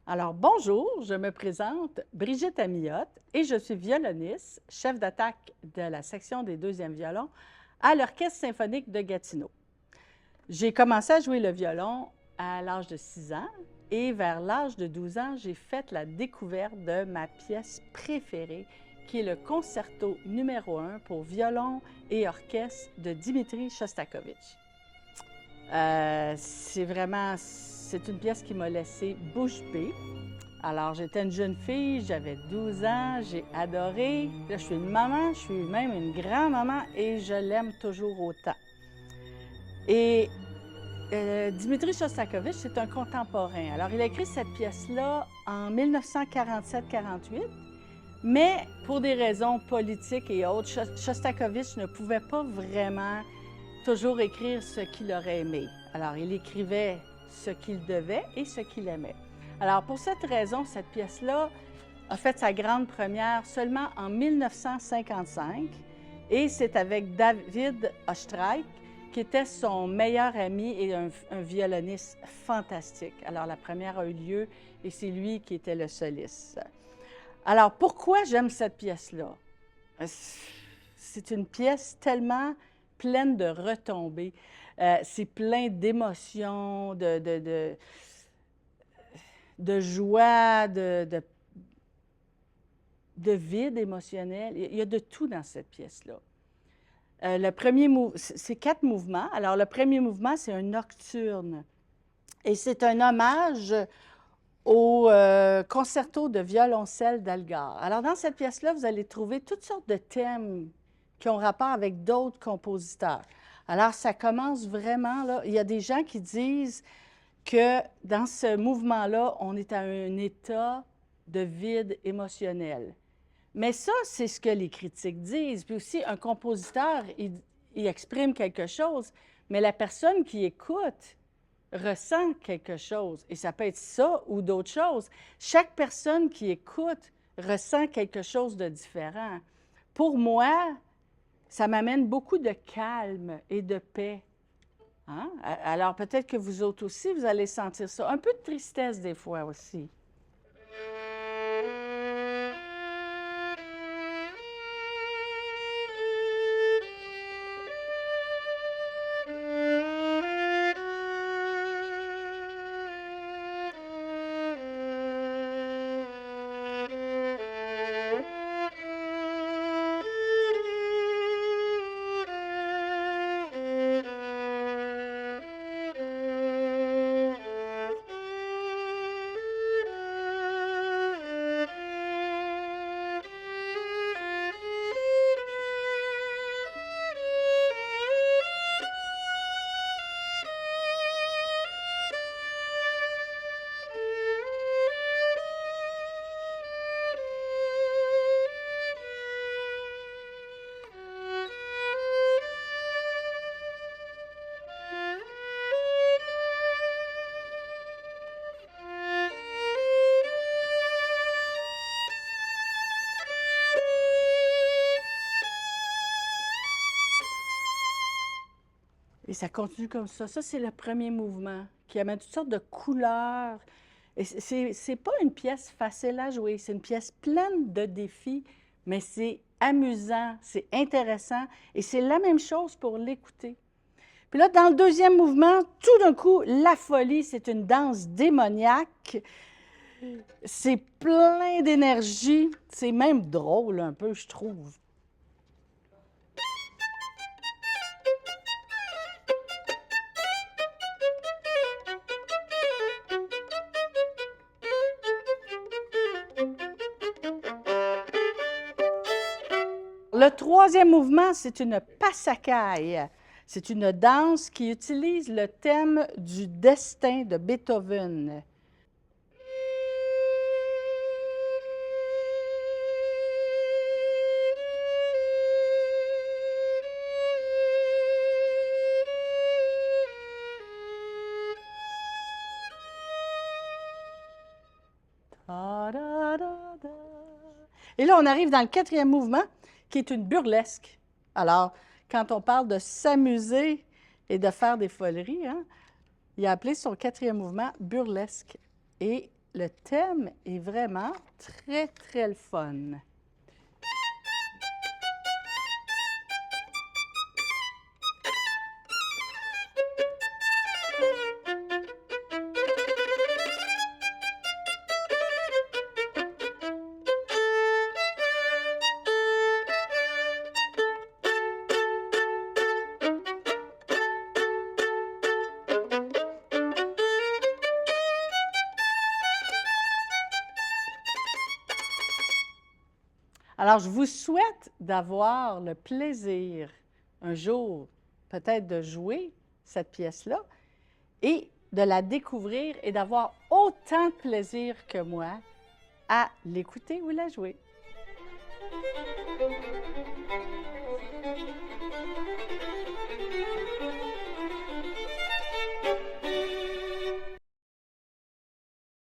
Alors, bonjour, je me présente Brigitte Amillotte et je suis violoniste, chef d'attaque de la section des deuxièmes violons à l'Orchestre symphonique de Gatineau. J'ai commencé à jouer le violon à l'âge de 6 ans et vers l'âge de 12 ans, j'ai fait la découverte de ma pièce préférée, qui est le concerto numéro 1 pour violon et orchestre de Dmitri Shostakovich. C'est une pièce qui m'a laissé bouche bée. Alors, j'étais une jeune fille, j'avais 12 ans, j'ai adoré. Là, je suis une maman, je suis même une grand-maman et je l'aime toujours autant. Et Dmitri Shostakovich, c'est un contemporain. Alors, il a écrit cette pièce-là en 1947-48, mais pour des raisons politiques et autres, Shostakovich ne pouvait pas vraiment toujours écrire ce qu'il aurait aimé. Alors, il écrivait ce qu'il devait et ce qu'il aimait. Alors, pour cette raison, cette pièce-là a fait sa grande première seulement en 1955 et c'est avec David Oistrakh, qui était son meilleur ami et un violoniste fantastique. Alors, la première a eu lieu et c'est lui qui était le soliste. Alors, pourquoi j'aime cette pièce-là? C'est une pièce tellement pleine de retombées. C'est plein d'émotions, de joie, de vide émotionnel. Il y a de tout dans cette pièce-là. C'est 4 mouvements. Alors, le premier mouvement, c'est un nocturne. Et c'est un hommage au concerto de violoncelle d'Elgar. Alors, dans cette pièce-là, vous allez trouver toutes sortes de thèmes qui ont rapport avec d'autres compositeurs. Alors, ça commence vraiment, là, il y a des gens qui disent que dans ce mouvement-là, on est à un état de vide émotionnel. Mais ça, c'est ce que les critiques disent. Puis aussi, un compositeur, il exprime quelque chose, mais la personne qui écoute ressent quelque chose. Et ça peut être ça ou d'autres choses. Chaque personne qui écoute ressent quelque chose de différent. Pour moi, ça m'amène beaucoup de calme et de paix. Hein? Alors peut-être que vous autres aussi, vous allez sentir ça. Un peu de tristesse des fois aussi. Et ça continue comme ça. Ça, c'est le premier mouvement qui amène toutes sortes de couleurs. Et c'est pas une pièce facile à jouer. C'est une pièce pleine de défis, mais c'est amusant, c'est intéressant et c'est la même chose pour l'écouter. Puis là, dans le deuxième mouvement, tout d'un coup, la folie, c'est une danse démoniaque. C'est plein d'énergie. C'est même drôle un peu, je trouve. Le troisième mouvement, c'est une passacaille. C'est une danse qui utilise le thème du destin de Beethoven. Et là, on arrive dans le quatrième mouvement, qui est une burlesque. Alors, quand on parle de s'amuser et de faire des foleries, hein, il a appelé son quatrième mouvement burlesque. Et le thème est vraiment très, très le fun. Alors, je vous souhaite d'avoir le plaisir un jour peut-être de jouer cette pièce-là et de la découvrir et d'avoir autant de plaisir que moi à l'écouter ou la jouer.